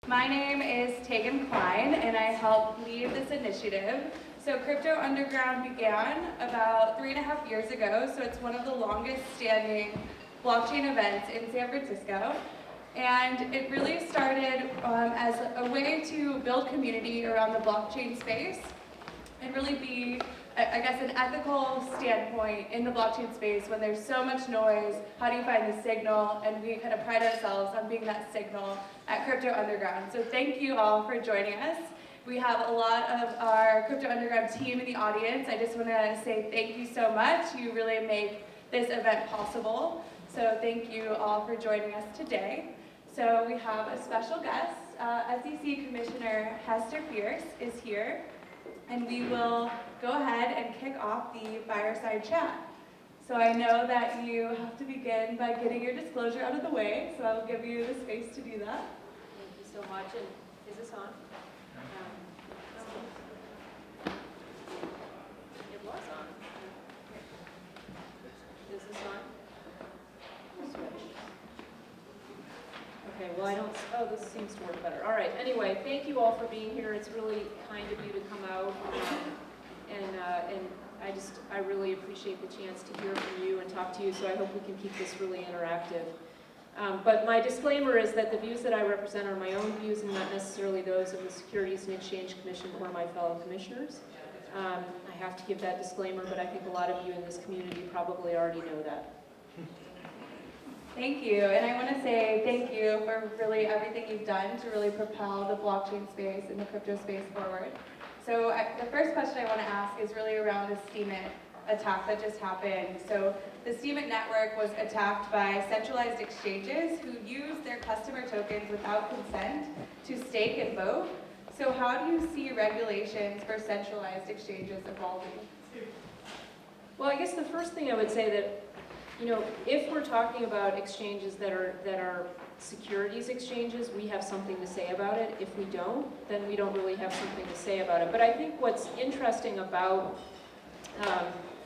My name is Tegan Kline, and I help lead this initiative. So Crypto Underground began about 3.5 years ago, so it's one of the longest standing blockchain events in San Francisco. And it really started as a way to build community around the blockchain space and really be, I guess, an ethical standpoint in the blockchain space when there's so much noise. How do you find the signal? And we kind of pride ourselves on being that signal at Crypto Underground. So thank you all for joining us. We have a lot of our Crypto Underground team in the audience. I just want to say thank you so much. You really make this event possible. So thank you all for joining us today. So we have a special guest. SEC Commissioner Hester Peirce is here. And we will go ahead and kick off the fireside chat. So I know that you have to begin by getting your disclosure out of the way, so I'll give you the space to do that. Thank you so much. And is this on? It was on. Is this on? Okay, well I don't, oh, this seems to work better. All right, anyway, thank you all for being here. It's really kind of you to come out. And I really appreciate the chance to hear from you and talk to you, so I hope we can keep this really interactive. But my disclaimer is that the views that I represent are my own views and not necessarily those of the Securities and Exchange Commission or my fellow commissioners. I have to give that disclaimer, but I think a lot of you in this community probably already know that. Thank you, and I want to say thank you for really everything you've done to really propel the blockchain space and the crypto space forward. So the first question I want to ask is really around the Steemit attack that just happened. So the Steemit network was attacked by centralized exchanges who use their customer tokens without consent to stake and vote. So how do you see regulations for centralized exchanges evolving? Well, I guess the first thing I would say that, you know, if we're talking about exchanges that are securities exchanges, we have something to say about it. If we don't, then we don't really have something to say about it. But I think what's interesting about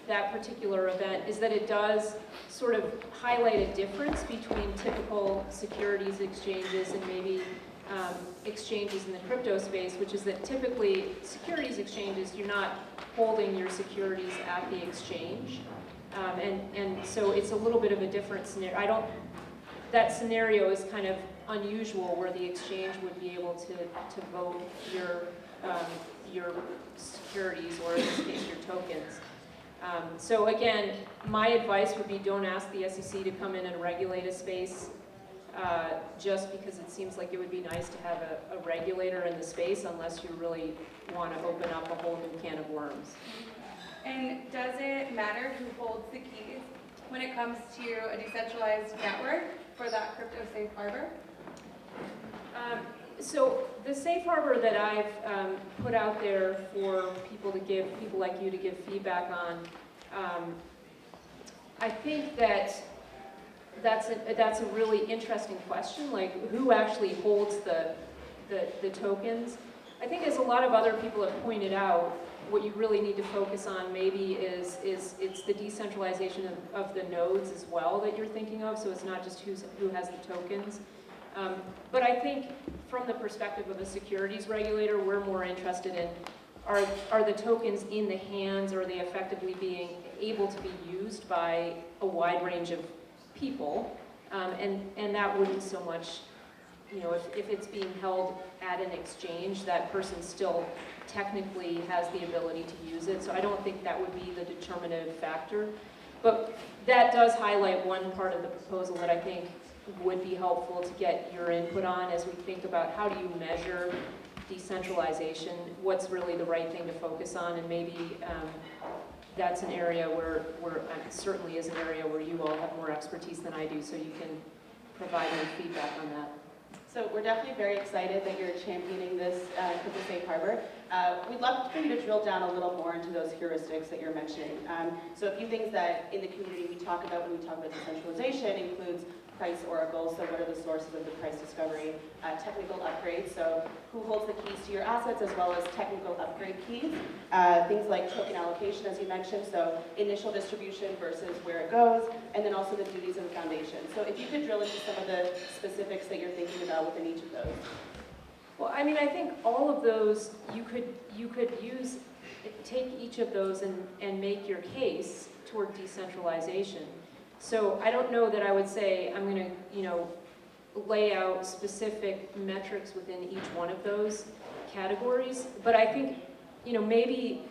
that particular event is that it does sort of highlight a difference between typical securities exchanges and maybe exchanges in the crypto space, which is that typically securities exchanges, you're not holding your securities at the exchange. And so it's a little bit of a different scenario. That scenario is kind of unusual where the exchange would be able to vote your securities, or in this case your tokens. So again, my advice would be don't ask the SEC to come in and regulate a space just because it seems like it would be nice to have a regulator in the space, unless you really want to open up a whole new can of worms. And does it matter who holds the keys when it comes to a decentralized network for that crypto safe harbor? So the safe harbor that I've put out there for people like you to give feedback on, I think that's a really interesting question. Like, who actually holds the tokens? I think, as a lot of other people have pointed out, what you really need to focus on maybe is it's the decentralization of the nodes as well that you're thinking of. So it's not just who has the tokens. But I think from the perspective of a securities regulator, we're more interested in are the tokens in the hands, or are they effectively being able to be used by a wide range of people? And that wouldn't so much, you know, if it's being held at an exchange, that person still technically has the ability to use it. So I don't think that would be the determinative factor. But that does highlight one part of the proposal that I think would be helpful to get your input on as we think about how do you measure decentralization, what's really the right thing to focus on, and maybe that's an area where certainly is an area where you all have more expertise than I do, so you can provide more feedback on that. So we're definitely very excited that you're championing this for the safe harbor. We'd love for you to drill down a little more into those heuristics that you're mentioning. So a few things that in the community we talk about when we talk about decentralization includes price oracles, so what are the sources of the price discovery, technical upgrades, so who holds the keys to your assets, as well as technical upgrade keys, things like token allocation, as you mentioned, so initial distribution versus where it goes, and then also the duties of the foundation. So if you could drill into some of the specifics that you're thinking about within each of those. Well, I mean, I think all of those, you could take each of those and make your case toward decentralization. So I don't know that I would say I'm going to, lay out specific metrics within each one of those categories, but I think, maybe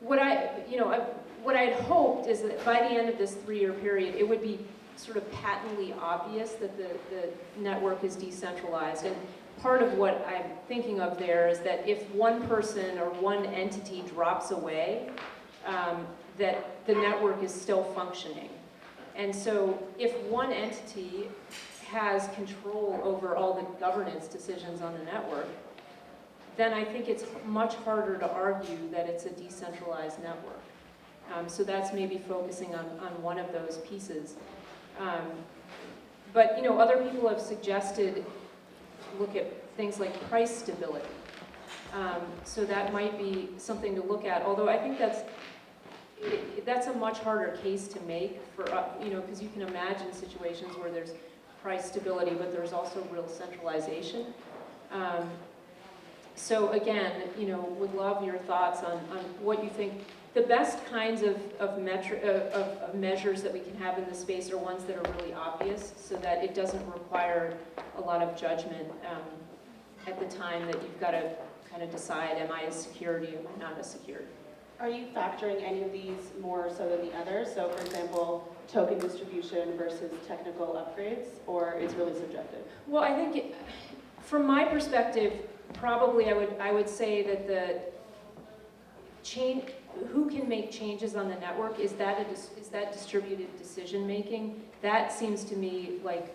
what I'd hoped is that by the end of this 3-year period, it would be sort of patently obvious that the network is decentralized. And part of what I'm thinking of there is that if one person or one entity drops away, that the network is still functioning. And so if one entity has control over all the governance decisions on the network, then I think it's much harder to argue that it's a decentralized network. So that's maybe focusing on one of those pieces. But other people have suggested look at things like price stability. So that might be something to look at, although I think that's a much harder case to make for, because you can imagine situations where there's price stability, but there's also real centralization. So again, would love your thoughts on what you think. The best kinds of measures that we can have in this space are ones that are really obvious, so that it doesn't require a lot of judgment at the time that you've got to kind of decide, am I a security or am I not a security? Are you factoring any of these more so than the others? So for example, token distribution versus technical upgrades, or it's really subjective? Well, I think from my perspective, probably I would say that the change, who can make changes on the network, is that distributed decision making? That seems to me like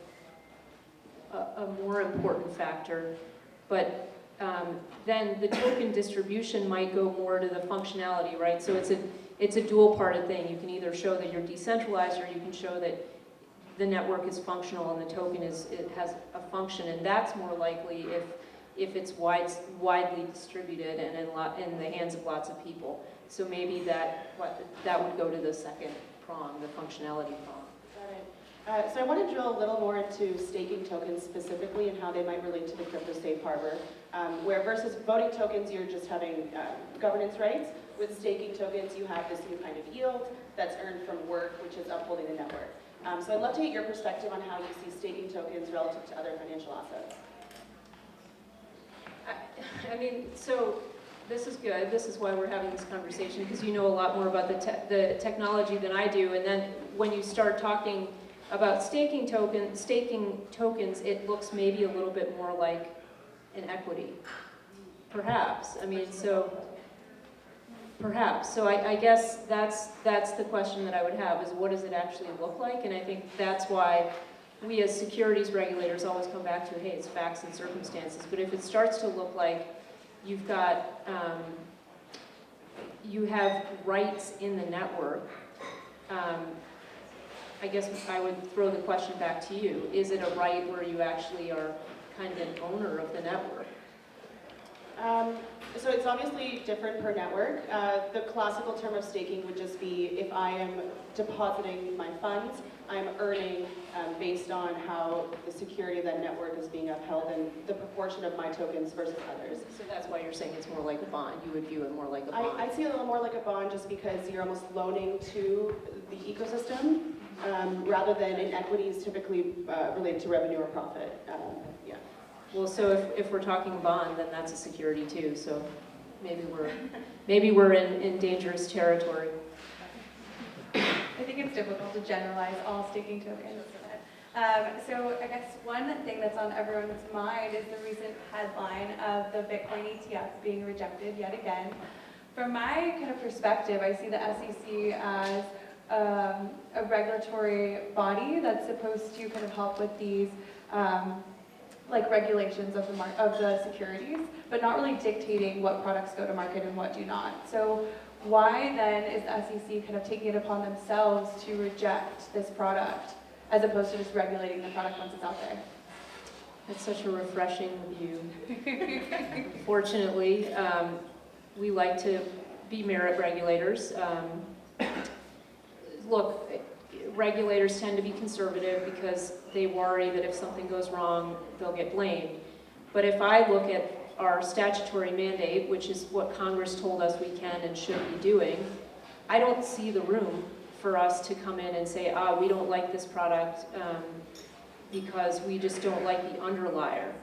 a more important factor. But then the token distribution might go more to the functionality, right? So it's a dual-parted thing. You can either show that you're decentralized, or you can show that the network is functional and the token has a function, and that's more likely if it's widely distributed and in the hands of lots of people. So maybe that would go to the second prong, the functionality prong. Got it. So I want to drill a little more into staking tokens specifically and how they might relate to the crypto safe harbor, where versus voting tokens, you're just having governance rights. With staking tokens, you have this new kind of yield that's earned from work, which is upholding the network. So I'd love to get your perspective on how you see staking tokens relative to other financial assets. I mean, so this is good. This is why we're having this conversation, because you know a lot more about the technology than I do. And then when you start talking about staking tokens, it looks maybe a little bit more like an equity, perhaps. I mean, so perhaps. So I guess that's the question that I would have, is what does it actually look like? And I think that's why we as securities regulators always come back to, hey, it's facts and circumstances. But if it starts to look like you've got, you have rights in the network, I guess I would throw the question back to you. Is it a right where you actually are kind of an owner of the network? So it's obviously different per network. The classical term of staking would just be if I am depositing my funds, I'm earning based on how the security of that network is being upheld and the proportion of my tokens versus others. So that's why you're saying it's more like a bond. You would view it more like a bond. I see it a little more like a bond just because you're almost loaning to the ecosystem rather than in equities typically related to revenue or profit. Yeah. Well, so if we're talking bond, then that's a security too. So maybe we're in dangerous territory. I think it's difficult to generalize all staking tokens. So I guess one thing that's on everyone's mind is the recent headline of the Bitcoin ETF being rejected yet again. From my kind of perspective, I see the SEC as a regulatory body that's supposed to kind of help with these like regulations of the securities, but not really dictating what products go to market and what do not. So why then is the SEC kind of taking it upon themselves to reject this product as opposed to just regulating the product once it's out there? That's such a refreshing view. Fortunately, we like to be merit regulators. Look, regulators tend to be conservative because they worry that if something goes wrong, they'll get blamed. But if I look at our statutory mandate, which is what Congress told us we can and should be doing, I don't see the room for us to come in and say, we don't like this product because we just don't like the underlier.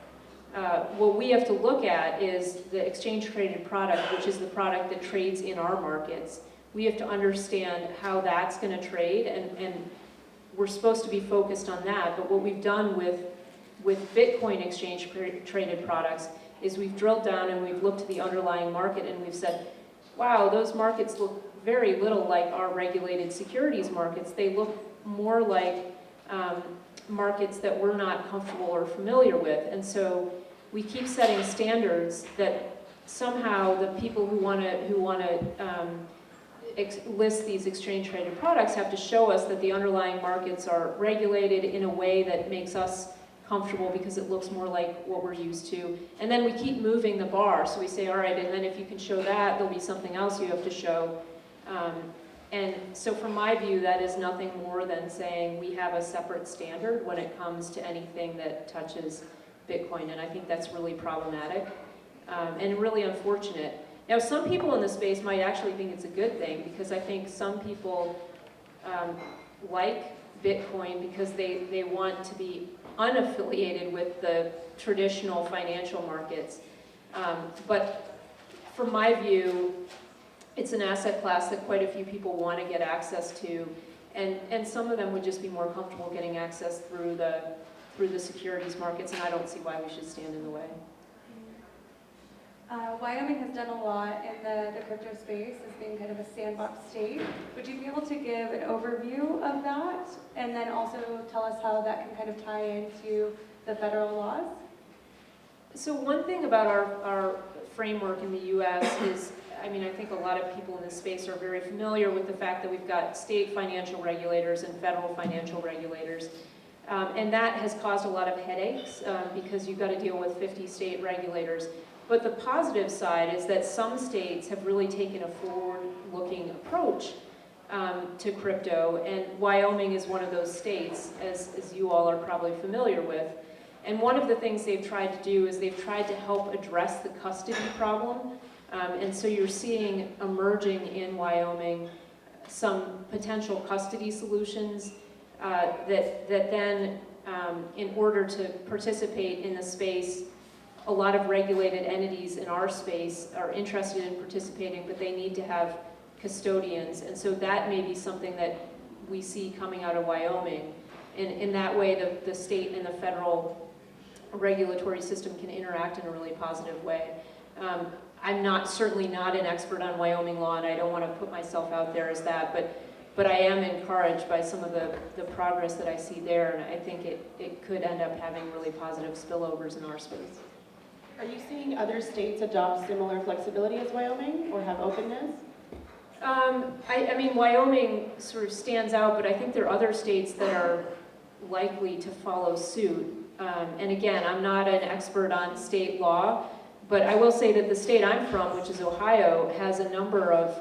What we have to look at is the exchange-traded product, which is the product that trades in our markets. We have to understand how that's going to trade, and we're supposed to be focused on that. But what we've done with Bitcoin exchange-traded products is we've drilled down and we've looked at the underlying market and we've said, wow, those markets look very little like our regulated securities markets. They look more like markets that we're not comfortable or familiar with. And so we keep setting standards that somehow the people who want to list these exchange-traded products have to show us that the underlying markets are regulated in a way that makes us comfortable because it looks more like what we're used to. And then we keep moving the bar. So we say, all right, and then if you can show that, there'll be something else you have to show. And so from my view, that is nothing more than saying we have a separate standard when it comes to anything that touches Bitcoin. And I think that's really problematic and really unfortunate. Now, some people in the space might actually think it's a good thing because I think some people like Bitcoin because they want to be unaffiliated with the traditional financial markets. But from my view, it's an asset class that quite a few people want to get access to, and some of them would just be more comfortable getting access through the securities markets, and I don't see why we should stand in the way. Wyoming has done a lot in the crypto space as being kind of a sandbox state. Would you be able to give an overview of that and then also tell us how that can kind of tie into the federal laws? So one thing about our framework in the US is, I think a lot of people in this space are very familiar with the fact that we've got state financial regulators and federal financial regulators. And that has caused a lot of headaches because you've got to deal with 50 state regulators. But the positive side is that some states have really taken a forward-looking approach to crypto, and Wyoming is one of those states, as you all are probably familiar with. And one of the things they've tried to do is they've tried to help address the custody problem. And so you're seeing emerging in Wyoming some potential custody solutions that then, in order to participate in the space, a lot of regulated entities in our space are interested in participating, but they need to have custodians. And so that may be something that we see coming out of Wyoming. And in that way, the state and the federal regulatory system can interact in a really positive way. I'm certainly not an expert on Wyoming law, and I don't want to put myself out there as that, but I am encouraged by some of the progress that I see there, and I think it could end up having really positive spillovers in our space. Are you seeing other states adopt similar flexibility as Wyoming or have openness? Wyoming sort of stands out, but I think there are other states that are likely to follow suit. And again, I'm not an expert on state law, but I will say that the state I'm from, which is Ohio, has a number of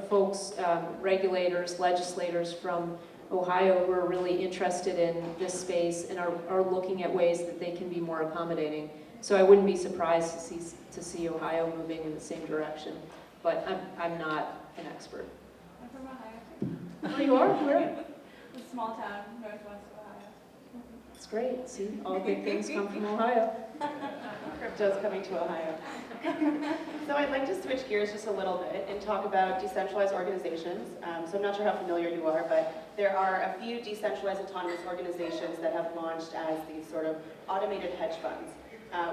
folks, regulators, legislators from Ohio who are really interested in this space and are looking at ways that they can be more accommodating. So I wouldn't be surprised to see Ohio moving in the same direction, but I'm not an expert. I'm from Ohio. Oh, you are? Where? A small town northwest of Ohio. That's great. See, all good things come from Ohio. Crypto's coming to Ohio. So I'd like to switch gears just a little bit and talk about decentralized organizations. So I'm not sure how familiar you are, but there are a few decentralized autonomous organizations that have launched as these sort of automated hedge funds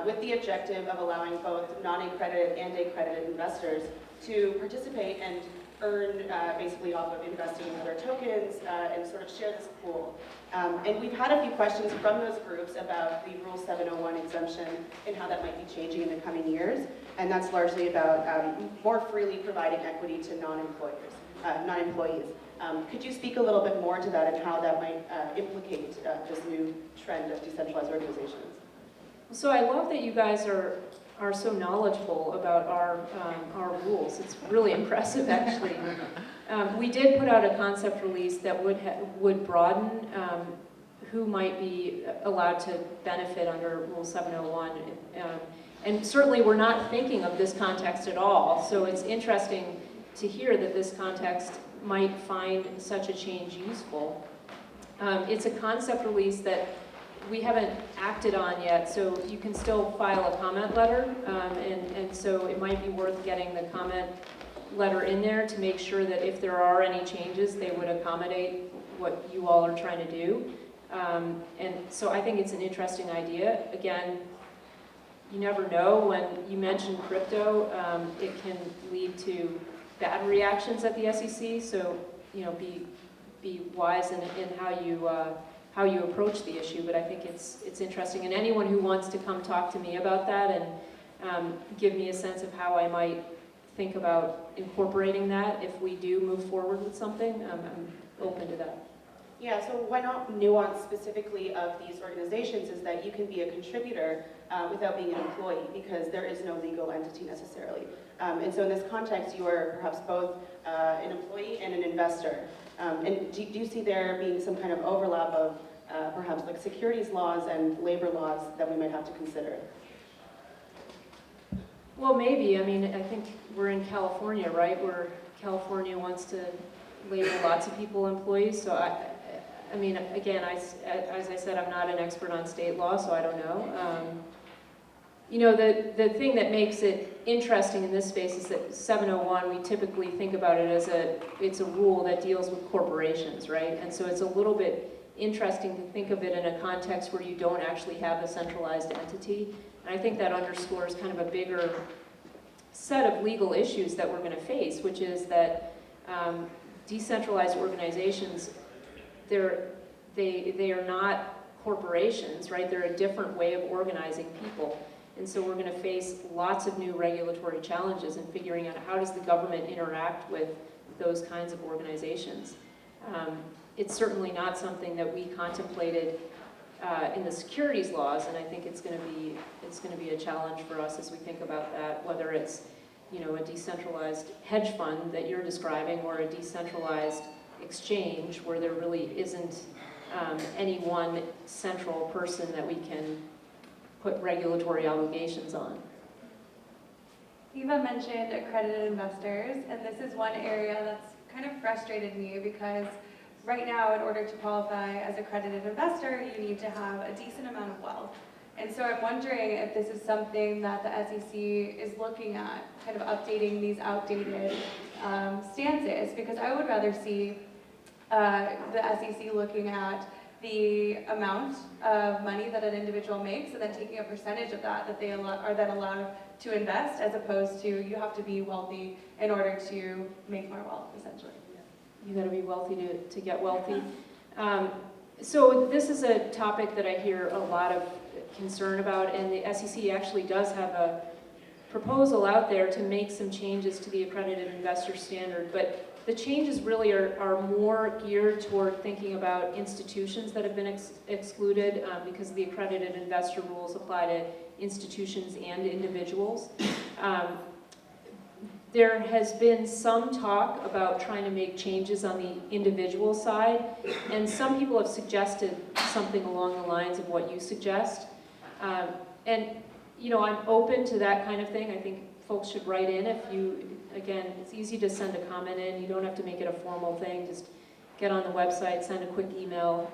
with the objective of allowing both non-accredited and accredited investors to participate and earn basically off of investing in other tokens and sort of share this pool. And we've had a few questions from those groups about the Rule 701 exemption and how that might be changing in the coming years. And that's largely about more freely providing equity to non-employees. Could you speak a little bit more to that and how that might implicate this new trend of decentralized organizations? So I love that you guys are are so knowledgeable about our rules. It's really impressive, actually. We did put out a concept release that would broaden who might be allowed to benefit under Rule 701. And certainly we're not thinking of this context at all, so it's interesting to hear that this context might find such a change useful. It's a concept release that we haven't acted on yet, so you can still file a comment letter, and so it might be worth getting the comment letter in there to make sure that if there are any changes, they would accommodate what you all are trying to do. And so I think it's an interesting idea. Again, you never know. When you mention crypto, it can lead to bad reactions at the SEC, so be wise in how you approach the issue. But I think it's interesting, and anyone who wants to come talk to me about that and give me a sense of how I might think about incorporating that if we do move forward with something, I'm open to that. Yeah, so why not nuance specifically of these organizations is that you can be a contributor without being an employee, because there is no legal entity necessarily. And so in this context, you are perhaps both an employee and an investor. And do you see there being some kind of overlap of perhaps like securities laws and labor laws that we might have to consider? Well, maybe. I mean, I think we're in California, right, where California wants to label lots of people employees. So I mean, again, as I said, I'm not an expert on state law, so I don't know. The thing that makes it interesting in this space is that 701, we typically think about it as it's a rule that deals with corporations, right? And so it's a little bit interesting to think of it in a context where you don't actually have a centralized entity. And I think that underscores kind of a bigger set of legal issues that we're going to face, which is that decentralized organizations, they are not corporations, right? They're a different way of organizing people. And so we're going to face lots of new regulatory challenges in figuring out how does the government interact with those kinds of organizations. It's certainly not something that we contemplated in the securities laws, and I think it's going to be a challenge for us as we think about that, whether it's a decentralized hedge fund that you're describing or a decentralized exchange where there really isn't any one central person that we can put regulatory obligations on. Eva mentioned accredited investors, and this is one area that's kind of frustrated me because right now, in order to qualify as an accredited investor, you need to have a decent amount of wealth. And so I'm wondering if this is something that the SEC is looking at, kind of updating these outdated stances, because I would rather see the SEC looking at the amount of money that an individual makes and then taking a percentage of that they are then allowed to invest, as opposed to you have to be wealthy in order to make more wealth, essentially. You got to be wealthy to get wealthy. So this is a topic that I hear a lot of concern about, and the SEC actually does have a proposal out there to make some changes to the accredited investor standard, but the changes really are more geared toward thinking about institutions that have been excluded because the accredited investor rules apply to institutions and individuals. There has been some talk about trying to make changes on the individual side, and some people have suggested something along the lines of what you suggest. And I'm open to that kind of thing. I think folks should write in if you, again, it's easy to send a comment in. You don't have to make it a formal thing. Just get on the website, send a quick email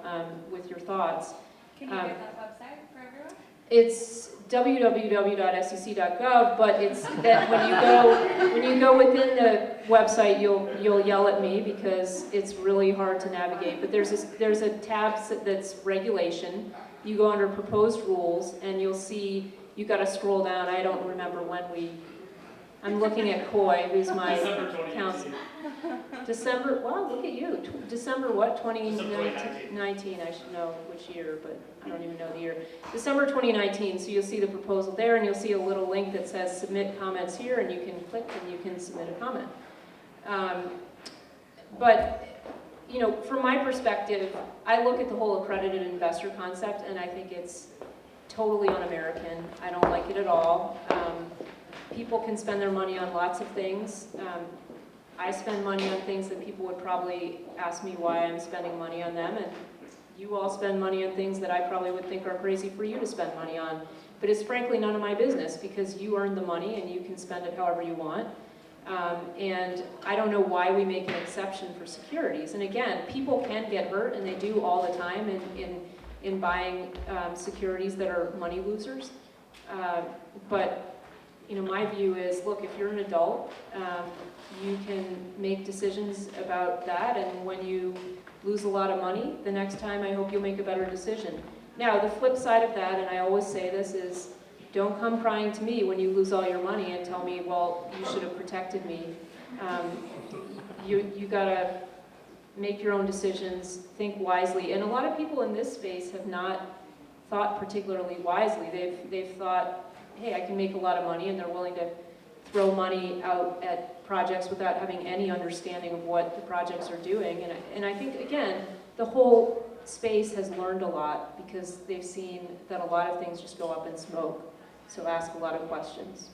with your thoughts. Can you get that website for everyone? It's www.sec.gov, but it's that when you go within the website, you'll yell at me because it's really hard to navigate. But there's a tab that's regulation. You go under proposed rules, and you'll see you've got to scroll down. I don't remember when I'm looking at Coy, who's my counsel. December, wow, look at you. December what, 2019, I should know which year, but I don't even know the year. December 2019, so you'll see the proposal there, and you'll see a little link that says submit comments here, and you can click and you can submit a comment. But, from my perspective, I look at the whole accredited investor concept, and I think it's totally un-American. I don't like it at all. People can spend their money on lots of things. I spend money on things that people would probably ask me why I'm spending money on them, and you all spend money on things that I probably would think are crazy for you to spend money on. But it's frankly none of my business because you earned the money and you can spend it however you want. And I don't know why we make an exception for securities. And again, people can get hurt, and they do all the time in buying securities that are money losers. But my view is, look, if you're an adult, you can make decisions about that, and when you lose a lot of money, the next time I hope you'll make a better decision. Now, the flip side of that, and I always say this, is don't come crying to me when you lose all your money and tell me, well, you should have protected me. You gotta make your own decisions, think wisely, and a lot of people in this space have not thought particularly wisely. They've thought, hey, I can make a lot of money, and they're willing to throw money out at projects without having any understanding of what the projects are doing. And I think, again, the whole space has learned a lot because they've seen that a lot of things just go up in smoke. So ask a lot of questions.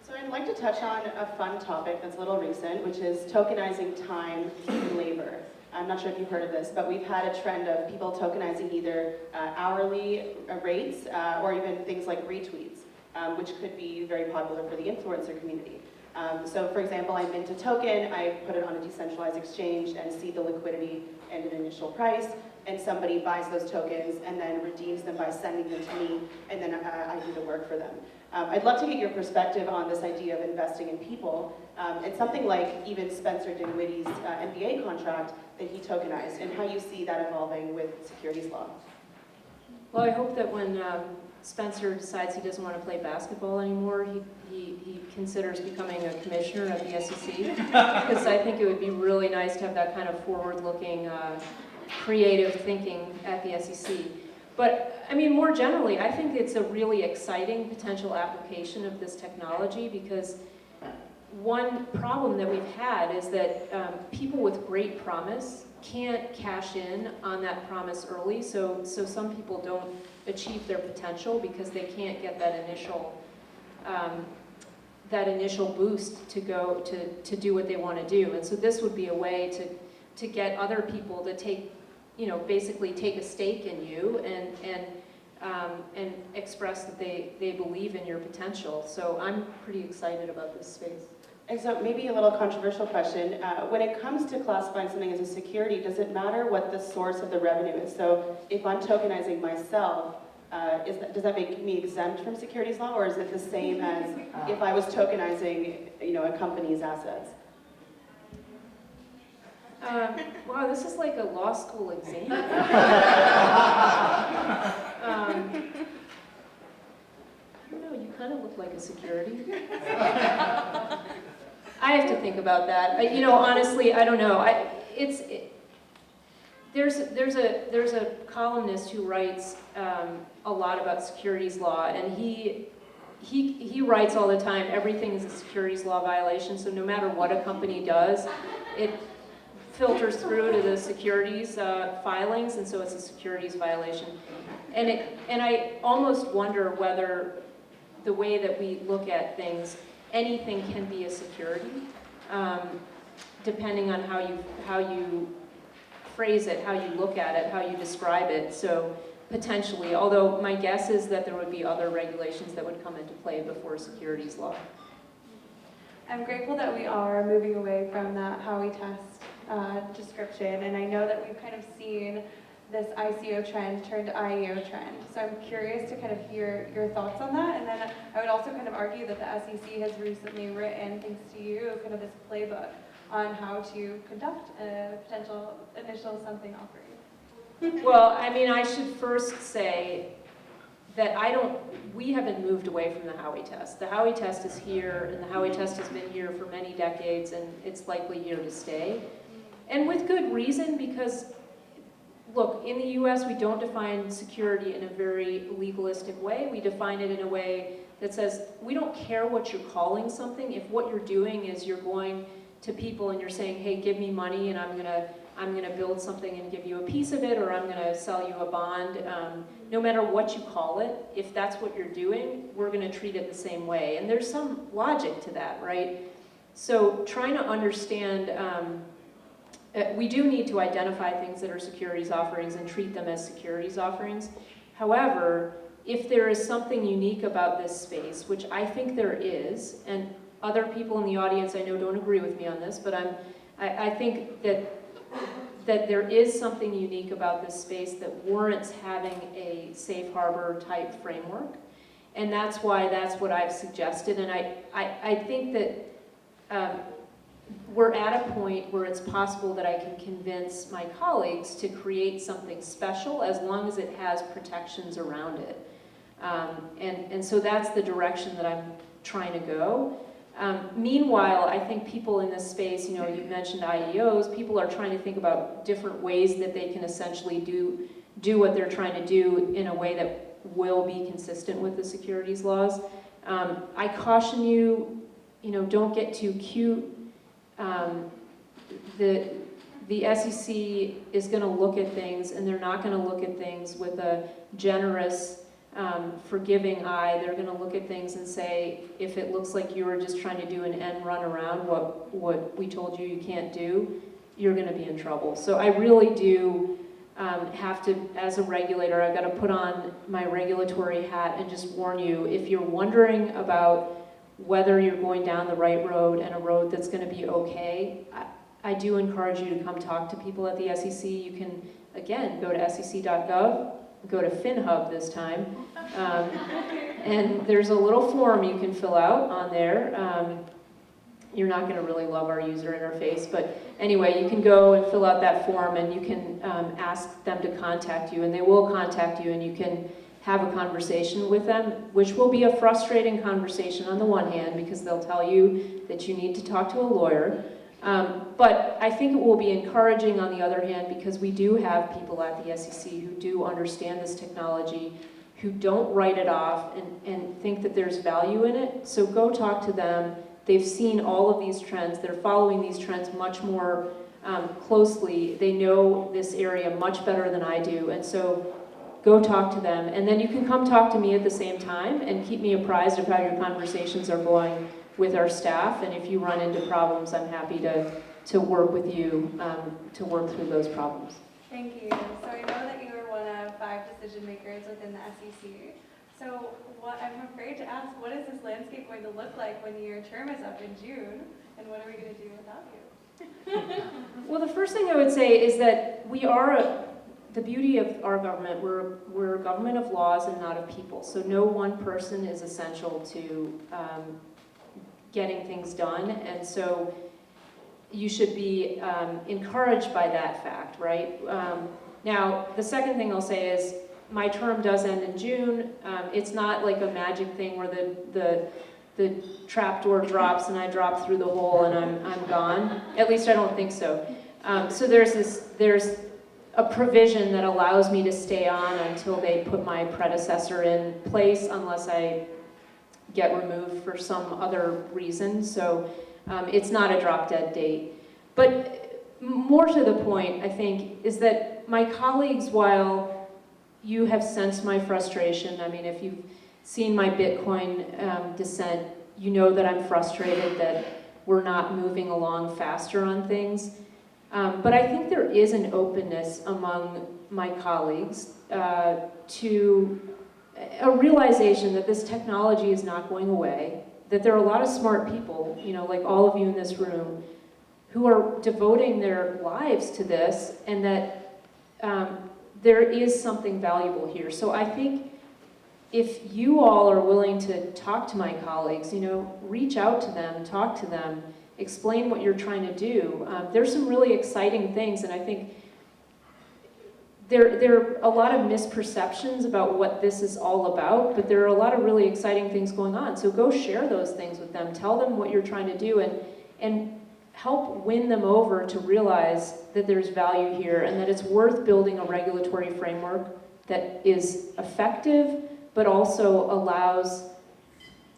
So I'd like to touch on a fun topic that's a little recent, which is tokenizing time and labor. I'm not sure if you've heard of this, but we've had a trend of people tokenizing either hourly rates or even things like retweets, which could be very popular for the influencer community. So for example, I mint a token, I put it on a decentralized exchange and see the liquidity and an initial price, and somebody buys those tokens and then redeems them by sending them to me, and then I do the work for them. I'd love to get your perspective on this idea of investing in people, and something like even Spencer Dinwiddie's NBA contract that he tokenized, and how you see that evolving with securities law. Well, I hope that when Spencer decides he doesn't want to play basketball anymore, he considers becoming a commissioner at the SEC, because I think it would be really nice to have that kind of forward-looking, creative thinking at the SEC. But, I mean, more generally, I think it's a really exciting potential application of this technology, because one problem that we've had is that people with great promise can't cash in on that promise early, so some people don't achieve their potential because they can't get that initial boost to go to do what they want to do. And so this would be a way to get other people to take, basically take a stake in you and express that they believe in your potential. So I'm pretty excited about this space. And so maybe a little controversial question. When it comes to classifying something as a security, does it matter what the source of the revenue is? So if I'm tokenizing myself, does that make me exempt from securities law, or is it the same as if I was tokenizing, a company's assets? Wow, this is like a law school exam. I don't know, you kind of look like a security. I have to think about that. Honestly, I don't know. There's a columnist who writes a lot about securities law, and he writes all the time, everything is a securities law violation, so no matter what a company does, it filters through to the securities filings, and so it's a securities violation. And I almost wonder whether the way that we look at things, anything can be a security, depending on how you phrase it, how you look at it, how you describe it. So potentially, although my guess is that there would be other regulations that would come into play before securities law. I'm grateful that we are moving away from that how we test description, and I know that we've kind of seen this ICO trend turn to IEO trend. So I'm curious to kind of hear your thoughts on that, and then I would also kind of argue that the SEC has recently written, thanks to you, kind of this playbook on how to conduct a potential initial something offering. Well, I mean, I should first say that we haven't moved away from the Howey test. The Howey test is here, and the Howey test has been here for many decades, and it's likely here to stay. And with good reason, because look, in the US, we don't define security in a very legalistic way. We define it in a way that says, we don't care what you're calling something. If what you're doing is you're going to people and you're saying, hey, give me money, and I'm I'm going to build something and give you a piece of it, or I'm going to sell you a bond. No matter what you call it, if that's what you're doing, we're going to treat it the same way. And there's some logic to that, right? So trying to understand, we do need to identify things that are securities offerings and treat them as securities offerings. However, if there is something unique about this space, which I think there is, and other people in the audience I know don't agree with me on this, but I think that there is something unique about this space that warrants having a safe harbor type framework. And that's why that's what I've suggested. And I think that we're at a point where it's possible that I can convince my colleagues to create something special as long as it has protections around it. And so that's the direction that I'm trying to go. Meanwhile, I think people in this space, you mentioned IEOs, people are trying to think about different ways that they can essentially do what they're trying to do in a way that will be consistent with the securities laws. I caution you, don't get too cute. The SEC is going to look at things, and they're not going to look at things with a generous, forgiving eye. They're going to look at things and say, if it looks like you were just trying to do an end run around what we told you can't do, you're going to be in trouble. So I really do have to, as a regulator, I've got to put on my regulatory hat and just warn you, if you're wondering about whether you're going down the right road and a road that's going to be okay, I do encourage you to come talk to people at the SEC. You can, again, go to sec.gov, go to FinHub this time, and there's a little form you can fill out on there. You're not going to really love our user interface, but anyway, you can go and fill out that form, and you can ask them to contact you, and they will contact you, and you can have a conversation with them, which will be a frustrating conversation on the one hand, because they'll tell you that you need to talk to a lawyer. But I think it will be encouraging on the other hand, because we do have people at the SEC who do understand this technology, who don't write it off and think that there's value in it. So go talk to them. They've seen all of these trends. They're following these trends much more closely. They know this area much better than I do. And so go talk to them. And then you can come talk to me at the same time and keep me apprised of how your conversations are going with our staff. And if you run into problems, I'm happy to work with you to work through those problems. Thank you. So I know that you are one of 5 decision makers within the SEC. So I'm afraid to ask, what is this landscape going to look like when your term is up in June? And what are we going to do without you? Well, the first thing I would say is that we are the beauty of our government, we're a government of laws and not of people. So no one person is essential to getting things done. And so you should be encouraged by that fact, right? Now, the second thing I'll say is my term does end in June. It's not like a magic thing where the trap door drops and I drop through the hole and I'm gone. At least I don't think so. So there's a provision that allows me to stay on until they put my predecessor in place, unless I get removed for some other reason. So it's not a drop-dead date. But more to the point, I think, is that my colleagues, while you have sensed my frustration, I mean, if you've seen my Bitcoin descent, you know that I'm frustrated that we're not moving along faster on things. But I think there is an openness among my colleagues to a realization that this technology is not going away, that there are a lot of smart people, like all of you in this room, who are devoting their lives to this, and that there is something valuable here. So I think if you all are willing to talk to my colleagues, reach out to them, talk to them, explain what you're trying to do. There's some really exciting things, and I think there are a lot of misperceptions about what this is all about, but there are a lot of really exciting things going on. So go share those things with them. Tell them what you're trying to do, and help win them over to realize that there's value here and that it's worth building a regulatory framework that is effective, but also allows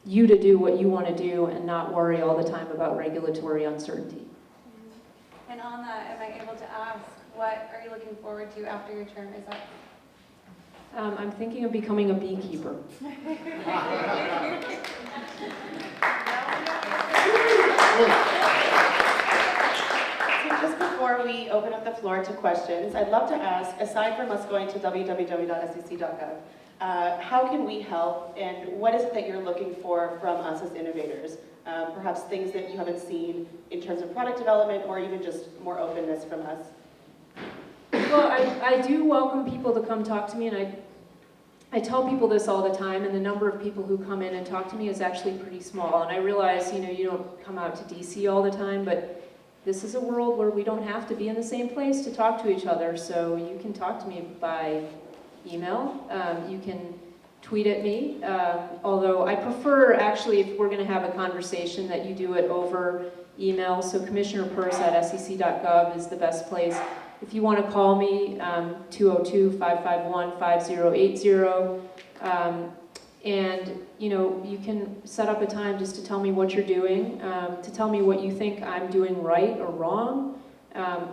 you to do what you want to do and not worry all the time about regulatory uncertainty. And on that, am I able to ask, what are you looking forward to after your term is up? I'm thinking of becoming a beekeeper. So just before we open up the floor to questions, I'd love to ask, aside from us going to www.sec.gov, how can we help, and what is it that you're looking for from us as innovators? Perhaps things that you haven't seen in terms of product development, or even just more openness from us. Well, I do welcome people to come talk to me, and I tell people this all the time, and the number of people who come in and talk to me is actually pretty small. And I realize, you don't come out to DC all the time, but this is a world where we don't have to be in the same place to talk to each other. So you can talk to me by email. You can tweet at me. Although I prefer, actually, if we're going to have a conversation, that you do it over email. So Commissioner Peirce at sec.gov is the best place. If you want to call me, 202-551-5080, and you can set up a time just to tell me what you're doing, to tell me what you think I'm doing right or wrong.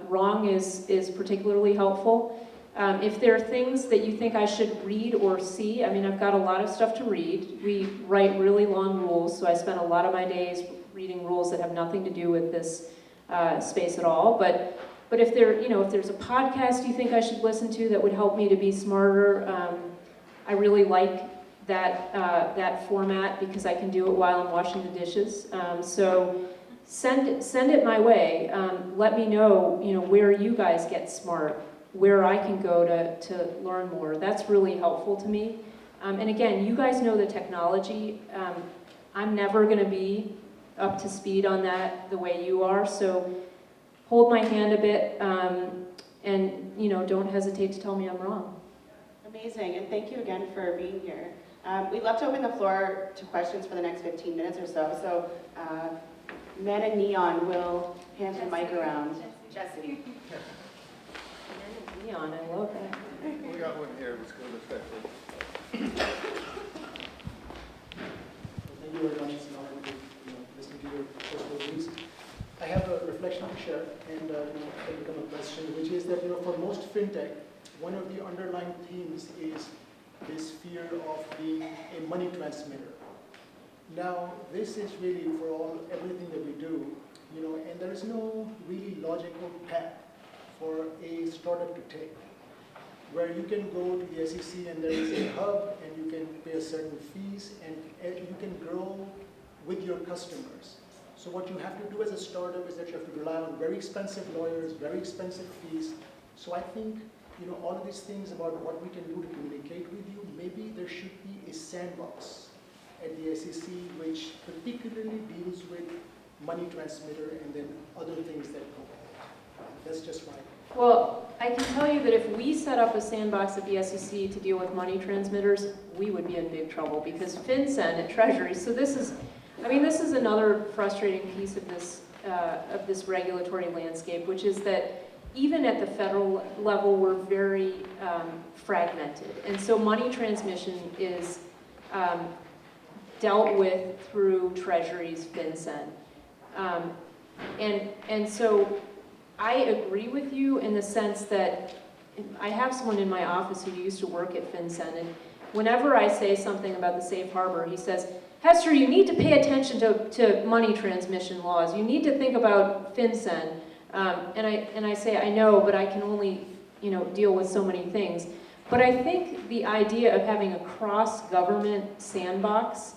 Wrong is particularly helpful. If there are things that you think I should read or see, I've got a lot of stuff to read. We write really long rules, so I spend a lot of my days reading rules that have nothing to do with this space at all. But if there's a podcast you think I should listen to that would help me to be smarter, I really like that format because I can do it while I'm washing the dishes. So send it my way. Let me know where you guys get smart, where I can go to learn more. That's really helpful to me. And again, you guys know the technology. I'm never going to be up to speed on that the way you are. So hold my hand a bit, and don't hesitate to tell me I'm wrong. Amazing, and thank you again for being here. We'd love to open the floor to questions for the next 15 minutes or so. So, Man in Neon will hand the mic around. Jesse. Man in Neon, I love that. We got one here. Let's go with that. Thank you very much. It's an honor to listen to your personal views. I have a reflection to share, and then become a question, which is that for most fintech, one of the underlying themes is this fear of being a money transmitter. Now, this is really for everything that we do, and there is no really logical path for a startup to take, where you can go to the SEC and there is a hub, and you can pay a certain fees, and you can grow with your customers. So what you have to do as a startup is that you have to rely on very expensive lawyers, very expensive fees. So I think, all of these things about what we can do to communicate with you, maybe there should be a sandbox at the SEC which particularly deals with money transmitter and then other things that go with it. That's just my... Well, I can tell you that if we set up a sandbox at the SEC to deal with money transmitters, we would be in big trouble because FinCEN at Treasury, so this is another frustrating piece of this regulatory landscape, which is that even at the federal level, we're very fragmented. And so money transmission is dealt with through Treasury's FinCEN. And so I agree with you in the sense that I have someone in my office who used to work at FinCEN, and whenever I say something about the safe harbor, he says, Hester, you need to pay attention to money transmission laws. You need to think about FinCEN. And I say, I know, but I can only deal with so many things. But I think the idea of having a cross-government sandbox,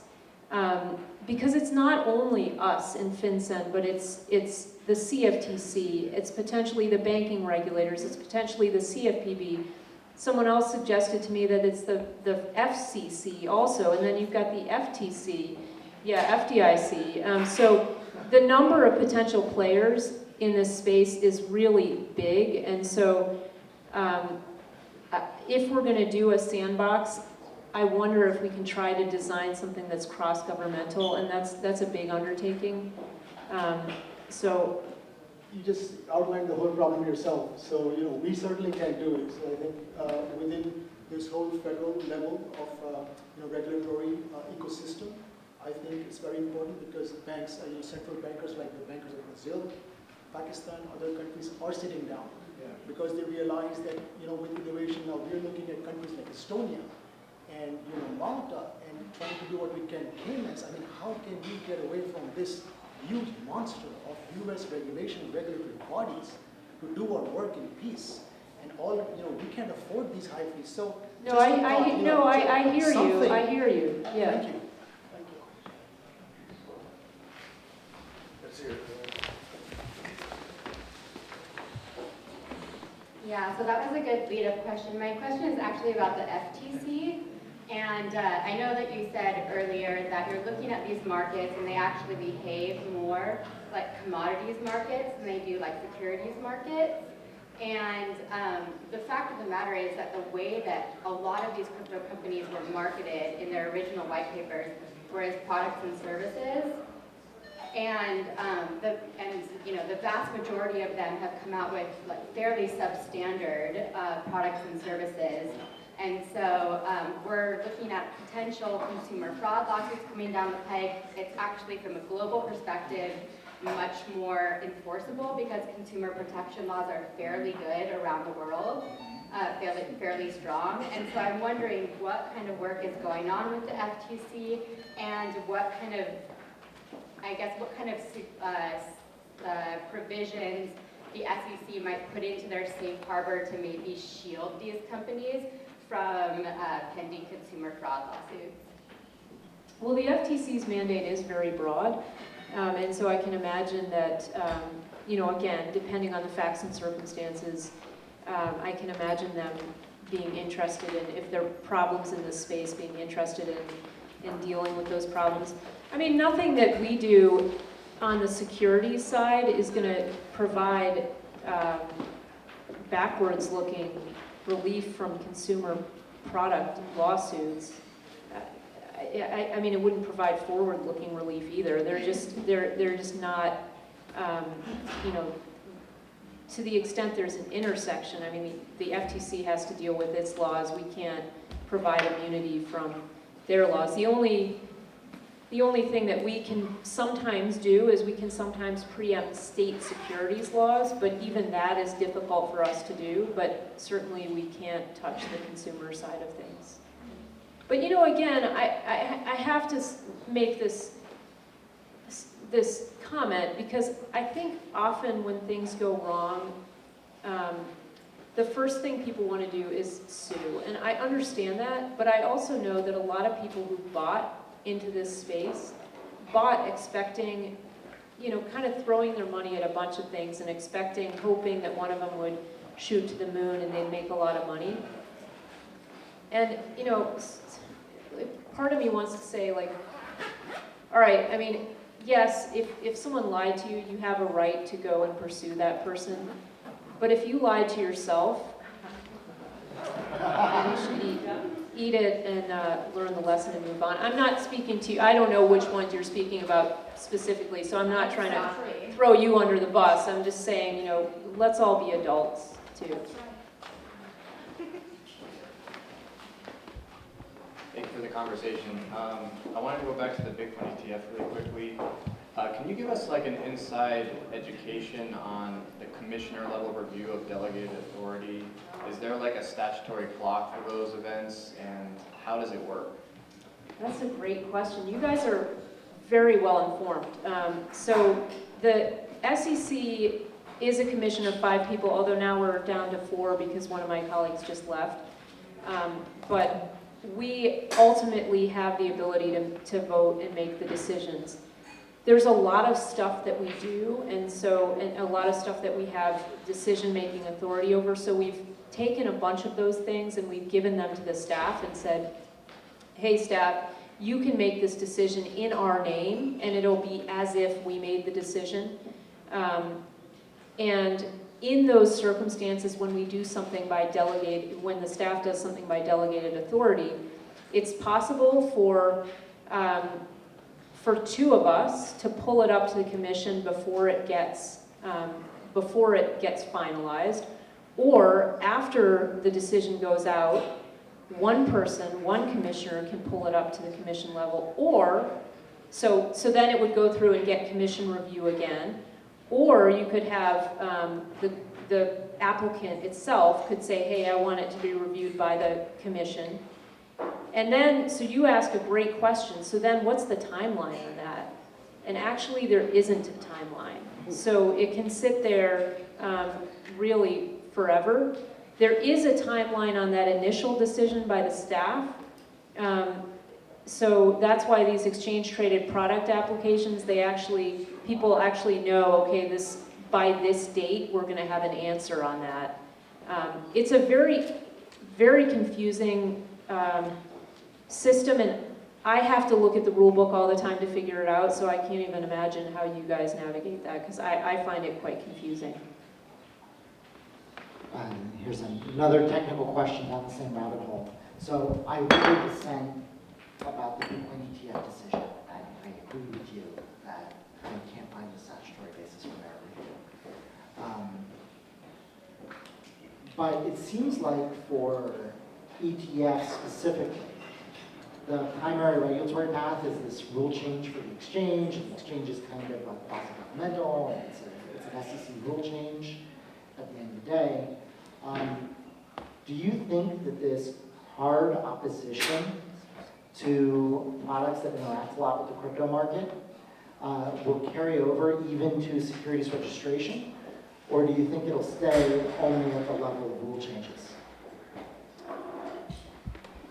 because it's not only us in FinCEN, but it's the CFTC, it's potentially the banking regulators, it's potentially the CFPB. Someone else suggested to me that it's the FCC also, and then you've got the FTC, FDIC. So the number of potential players in this space is really big, and so if we're going to do a sandbox, I wonder if we can try to design something that's cross-governmental, and that's a big undertaking. So You just outlined the whole problem yourself. So, we certainly can't do it. So I think within this whole federal level of regulatory ecosystem, I think it's very important because banks, central bankers like the bankers of Brazil, Pakistan, other countries are sitting down because they realize that, with innovation now we're looking at countries like Estonia and, Malta and trying to do what we can. Caymans, I mean, how can we get away from this huge monster of US regulation, regulatory bodies to do our work in peace? And all, we can't afford these high fees. So No, just to talk, I hear you, something. I hear you, yeah. Thank you. Thank you. Let's hear it. Yeah, so that was a good lead-up question. My question is actually about the FTC. And I know that you said earlier that you're looking at these markets and they actually behave more like commodities markets than they do like securities markets. And the fact of the matter is that the way that a lot of these crypto companies were marketed in their original white papers were as products and services. And the vast majority of them have come out with like fairly substandard products and services. And so we're looking at potential consumer fraud lawsuits coming down the pike. It's actually, from a global perspective, much more enforceable because consumer protection laws are fairly good around the world, fairly strong. And so I'm wondering what kind of work is going on with the FTC and what kind of provisions the SEC might put into their safe harbor to maybe shield these companies from pending consumer fraud lawsuits. Well, the FTC's mandate is very broad, and so I can imagine that, again, depending on the facts and circumstances, I can imagine them being interested in, if there are problems in this space, being interested in dealing with those problems. I mean, nothing that we do on the securities side is going to provide backwards-looking relief from consumer product lawsuits. I mean, it wouldn't provide forward-looking relief either. They're just not, to the extent there's an intersection. I mean, the FTC has to deal with its laws. We can't provide immunity from their laws. The only thing that we can sometimes do is we can sometimes preempt state securities laws, but even that is difficult for us to do, but certainly we can't touch the consumer side of things. But again, I have to make this comment because I think often when things go wrong, the first thing people want to do is sue. And I understand that, but I also know that a lot of people who bought into this space bought expecting, kind of throwing their money at a bunch of things and hoping that one of them would shoot to the moon and they'd make a lot of money. And, part of me wants to say, like, all right, I mean, yes, if someone lied to you, you have a right to go and pursue that person. But if you lied to yourself, then you should eat it and learn the lesson and move on. I'm not speaking to you, I don't know which ones you're speaking about specifically, so I'm not trying to throw you under the bus. I'm just saying, let's all be adults too. Thank you for the conversation. I wanted to go back to the Bitcoin ETF really quickly. Can you give us like an inside education on the commissioner level review of delegated authority? Is there like a statutory clock for those events, and how does it work? That's a great question. You guys are very well informed. So the SEC is a commission of 5 people, although now we're down to 4 because one of my colleagues just left. But we ultimately have the ability to vote and make the decisions. There's a lot of stuff that we do, and a lot of stuff that we have decision-making authority over, so we've taken a bunch of those things and we've given them to the staff and said, hey staff, you can make this decision in our name and it'll be as if we made the decision. And in those circumstances, when we do something by when the staff does something by delegated authority, it's possible for 2 of us to pull it up to the commission before it gets finalized, or after the decision goes out, one commissioner can pull it up to the commission level, or so then it would go through and get commission review again, Or you could have the applicant itself could say, hey, I want it to be reviewed by the commission. And then, so you ask a great question, so then what's the timeline on that? And actually there isn't a timeline. So it can sit there really forever. There is a timeline on that initial decision by the staff. So that's why these exchange traded product applications, people actually know, okay, by this date, we're gonna have an answer on that. It's a very, very confusing system, and I have to look at the rule book all the time to figure it out, so I can't even imagine how you guys navigate that, because I find it quite confusing. Here's another technical question down the same rabbit hole. So I really dissent about the Bitcoin ETF decision. I agree with you that I can't find a statutory basis for merit review. But it seems like for ETFs specifically, the primary regulatory path is this rule change for the exchange. The exchange is kind of like quasi-governmental, and it's an SEC rule change at the end of the day. Do you think that this hard opposition to products that interact a lot with the crypto market will carry over even to securities registration? Or do you think it'll stay only at the level of rule changes?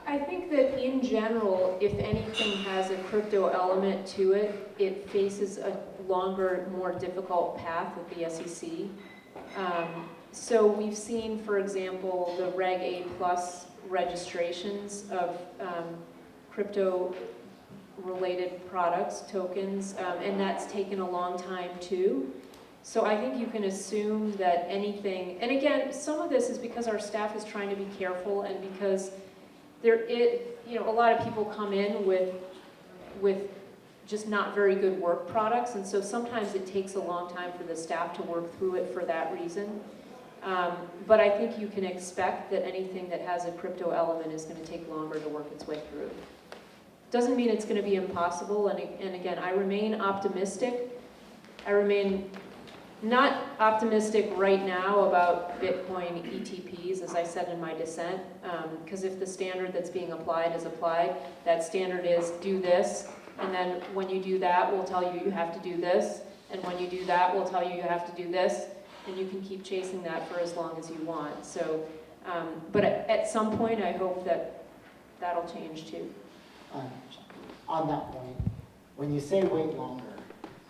I think that in general, if anything has a crypto element to it, it faces a longer, more difficult path with the SEC. So we've seen, for example, the Reg A+ registrations of crypto-related products, tokens, and that's taken a long time too. So I think you can assume that anything, and again, some of this is because our staff is trying to be careful, and because a lot of people come in with just not very good work products, and so sometimes it takes a long time for the staff to work through it for that reason. But I think you can expect that anything that has a crypto element is going to take longer to work its way through. Doesn't mean it's going to be impossible, and again, I remain optimistic. I remain not optimistic right now about Bitcoin ETPs, as I said in my dissent, because if the standard that's being applied is applied, that standard is do this, and then when you do that, we'll tell you you have to do this, and when you do that, we'll tell you you have to do this, and you can keep chasing that for as long as you want. So, but at some point, I hope that that'll change too. On that point, when you say wait longer,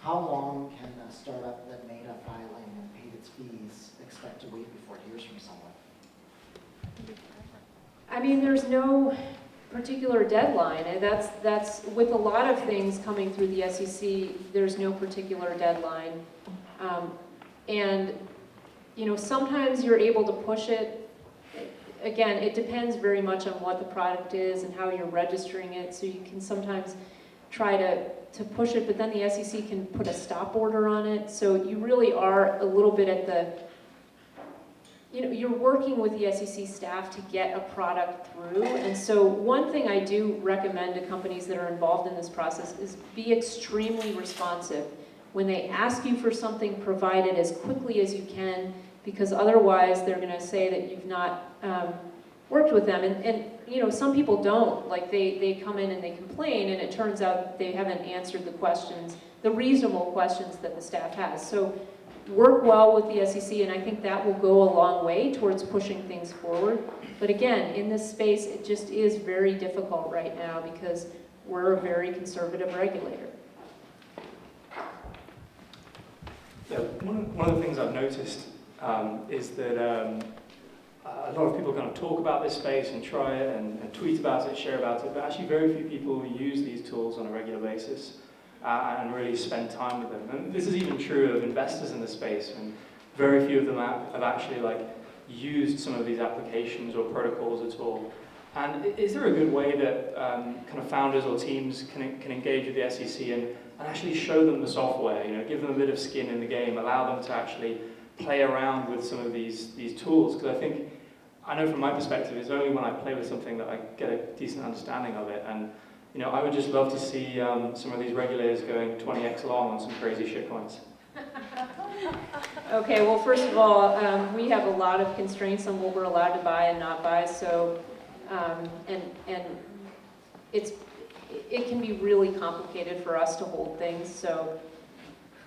how long can a startup that made a filing and paid its fees expect to wait before it hears from someone? I mean, there's no particular deadline, and that's with a lot of things coming through the SEC. There's no particular deadline, and sometimes you're able to push it. Again, it depends very much on what the product is and how you're registering it. So you can sometimes try to push it, but then the SEC can put a stop order on it. So you really are a little bit at the, you're working with the SEC staff to get a product through. And so one thing I do recommend to companies that are involved in this process is be extremely responsive. When they ask you for something, provide it as quickly as you can, because otherwise they're going to say that you've not worked with them. And some people don't. Like they come in and they complain, and it turns out they haven't answered the questions, the reasonable questions that the staff has. So work well with the SEC, and I think that will go a long way towards pushing things forward. But again, in this space, it just is very difficult right now because we're a very conservative regulator. Yeah, one of the things I've noticed is that a lot of people kind of talk about this space and try it and tweet about it, share about it, but actually very few people use these tools on a regular basis and really spend time with them. And this is even true of investors in the space, and very few of them have actually used some of these applications or protocols at all. And is there a good way that kind of founders or teams can engage with the SEC and actually show them the software, give them a bit of skin in the game, allow them to actually play around with some of these tools? Because I know from my perspective, it's only when I play with something that I get a decent understanding of it. And I would just love to see some of these regulators going 20x long on some crazy shitcoins. Okay, well, first of all, we have a lot of constraints on what we're allowed to buy and not buy, so, and it can be really complicated for us to hold things, so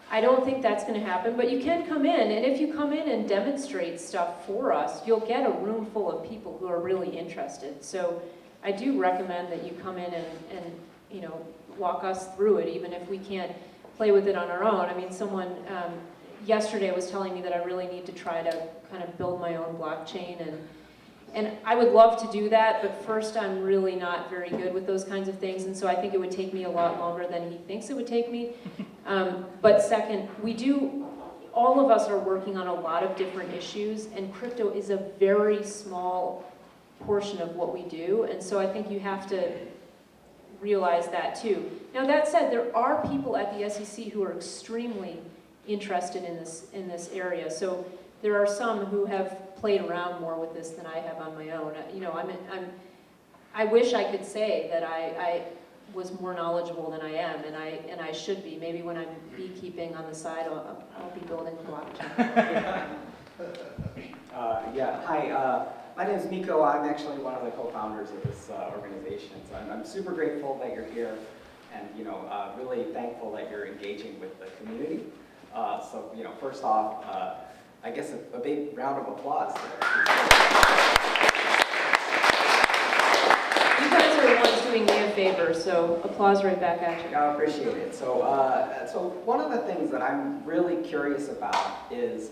I don't think that's gonna happen, but you can come in, and if you come in and demonstrate stuff for us, you'll get a room full of people who are really interested. So I do recommend that you come in and you know, walk us through it, even if we can't play with it on our own. I mean, someone yesterday was telling me that I really need to try to kind of build my own blockchain, and I would love to do that, but first I'm really not very good with those kinds of things, and so I think it would take me a lot longer than he thinks it would take me. But second, all of us are working on a lot of different issues, and crypto is a very small portion of what we do, and so I think you have to realize that too. Now that said, there are people at the SEC who are extremely interested in this area, so there are some who have played around more with this than I have on my own. You know, I wish I could say that I was more knowledgeable than I am, and I should be. Maybe when I'm beekeeping on the side, I'll be building blockchain. Yeah, hi. My name is Miko. I'm actually one of the co-founders of this organization. So I'm super grateful that you're here, and really thankful that you're engaging with the community. So first off, I guess a big round of applause. You guys are the ones doing me a favor, so applause right back at you. I appreciate it. So, so one of the things that I'm really curious about is,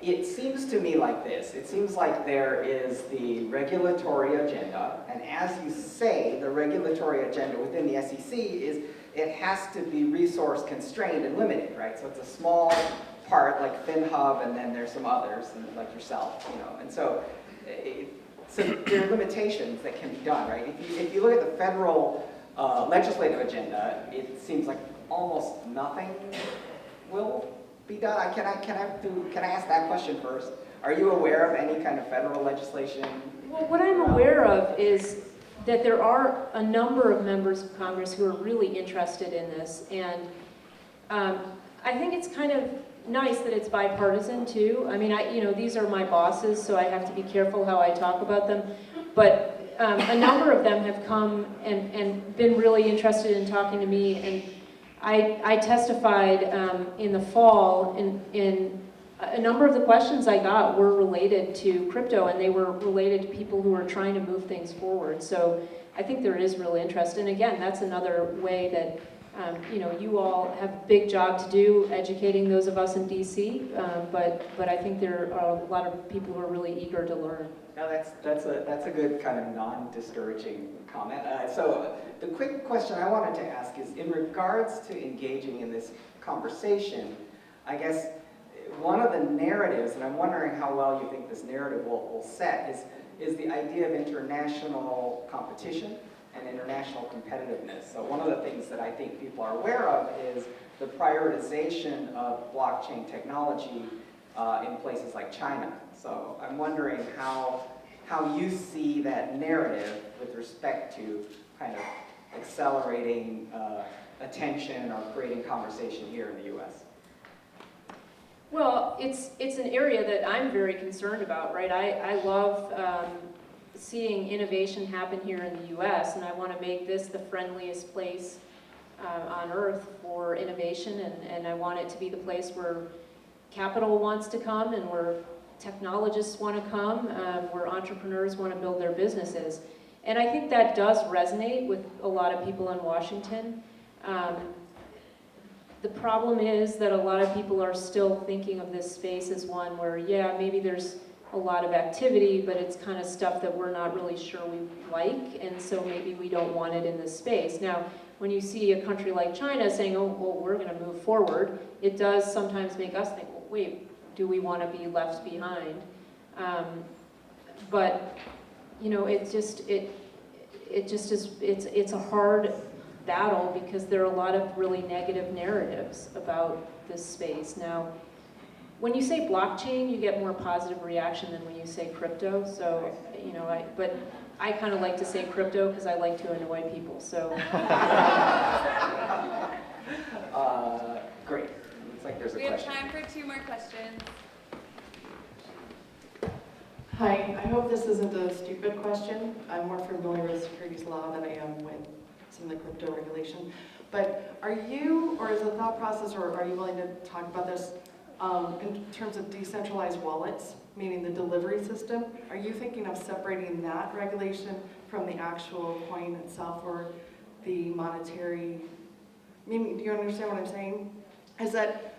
it seems to me like this. It seems like there is the regulatory agenda, and as you say, the regulatory agenda within the SEC is it has to be resource constrained and limited, right? So it's a small part like FinHub, and then there's some others, and like yourself, and so. So there are limitations that can be done, right? If you look at the federal legislative agenda, it seems like almost nothing will be done. Can I ask that question first? Are you aware of any kind of federal legislation? Well, what I'm aware of is that there are a number of members of Congress who are really interested in this, and I think it's kind of nice that it's bipartisan too. I mean, these are my bosses, so I have to be careful how I talk about them. But a number of them have come and been really interested in talking to me. And I testified in the fall, in a number of the questions I got were related to crypto, and they were related to people who are trying to move things forward. So I think there is real interest. And again, that's another way that you all have a big job to do educating those of us in DC, but I think there are a lot of people who are really eager to learn. No, that's a good kind of non-discouraging comment. So the quick question I wanted to ask is, in regards to engaging in this conversation, I guess one of the narratives, and I'm wondering how well you think this narrative will set, is the idea of international competition and international competitiveness. So one of the things that I think people are aware of is the prioritization of blockchain technology in places like China. So I'm wondering how you see that narrative with respect to kind of accelerating attention or creating conversation here in the US. Well, it's an area that I'm very concerned about, right? I love seeing innovation happen here in the US, and I want to make this the friendliest place on earth for innovation, and I want it to be the place where capital wants to come and where technologists want to come, where entrepreneurs want to build their businesses. And I think that does resonate with a lot of people in Washington. The problem is that a lot of people are still thinking of this space as one where, yeah, maybe there's a lot of activity, but it's kind of stuff that we're not really sure we like, and so maybe we don't want it in this space. Now, when you see a country like China saying, oh, well, we're going to move forward, it does sometimes make us think, well, wait, do we want to be left behind? But, it's a hard battle because there are a lot of really negative narratives about this space. Now, when you say blockchain, you get more positive reaction than when you say crypto. So, but I kind of like to say crypto because I like to annoy people. So. Great. We have time for 2 more questions. Hi, I hope this isn't a stupid question. I'm more familiar with securities law than I am with some of the crypto regulation. But are you, or is the thought process, or are you willing to talk about this in terms of decentralized wallets, meaning the delivery system? Are you thinking of separating that regulation from the actual coin itself or the monetary? Meaning, do you understand what I'm saying? Is that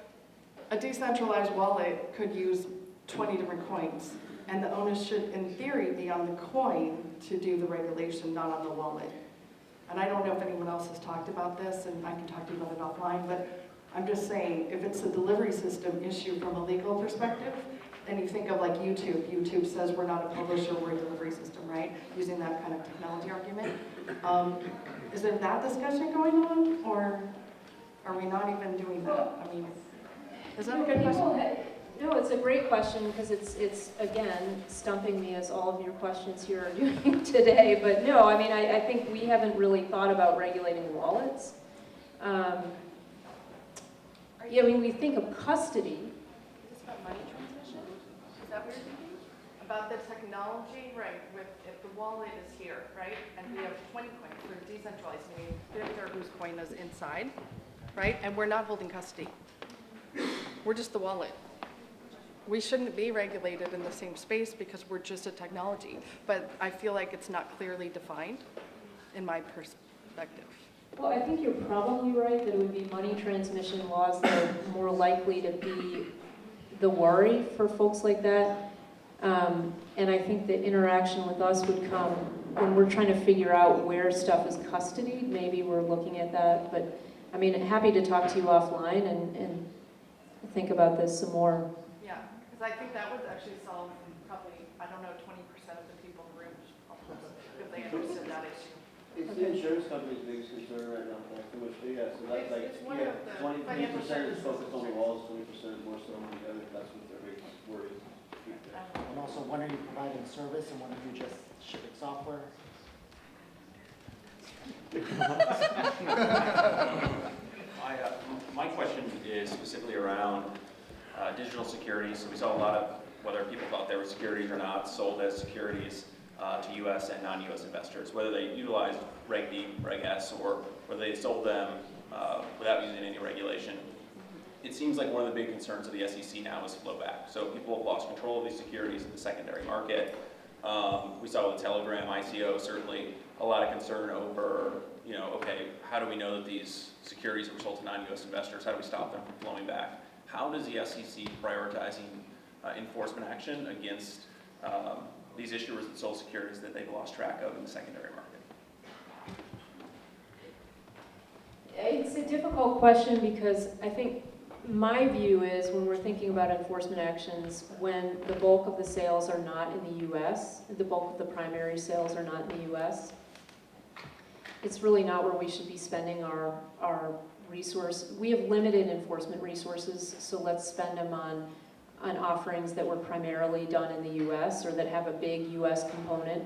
a decentralized wallet could use 20 different coins, and the onus should, in theory, be on the coin to do the regulation, not on the wallet. And I don't know if anyone else has talked about this, and I can talk to you about it offline, but I'm just saying, if it's a delivery system issue from a legal perspective, and you think of like YouTube. YouTube says we're not a publisher, we're a delivery system, right? Using that kind of technology argument. Is there that discussion going on, or are we not even doing that? I mean, is that a good question? No, it's a great question because it's again stumping me as all of your questions here are doing today. But no, I mean I think we haven't really thought about regulating wallets. Yeah, I mean we think of custody. Is this about money transmission? Is that what you're thinking? About the technology, right? With if the wallet is here, right, and we have 20 coins, we're decentralized, meaning Victor, whose coin is inside, right, and we're not holding custody. We're just the wallet. We shouldn't be regulated in the same space because we're just a technology. But I feel like it's not clearly defined in my perspective. Well, I think you're probably right that it would be money transmission laws that are more likely to be the worry for folks like that. And I think the interaction with us would come when we're trying to figure out where stuff is custodied. Maybe we're looking at that. But I mean, happy to talk to you offline and think about this some more. Yeah, because I think that would actually solve probably, I don't know, 20% of the people in the room almost, if they understood that issue. It's the insurance company's biggest concern right now, like too much data, so that's like, It's one of the 20% financial is services focused on the industry. walls, 20% more so on the other, that's what their big worry is. And also, when are you providing service and when are you just shipping software? My question is specifically around digital securities. So we saw a lot of, whether people thought they were securities or not, sold as securities to U.S. and non-U.S. investors, whether they utilized Reg D, Reg S, or whether they sold them without using any regulation. It seems like one of the big concerns of the SEC now is flow back. So people have lost control of these securities in the secondary market. We saw with Telegram, ICO, certainly a lot of concern over, okay, how do we know that these securities were sold to non-U.S. investors? How do we stop them from flowing back? How does the SEC prioritizing enforcement action against these issuers that sold securities that they've lost track of in the secondary market? It's a difficult question because I think my view is when we're thinking about enforcement actions, when the bulk of the sales are not in the U.S., the bulk of the primary sales are not in the U.S., it's really not where we should be spending our resource. We have limited enforcement resources, so let's spend them on offerings that were primarily done in the U.S. or that have a big U.S. component.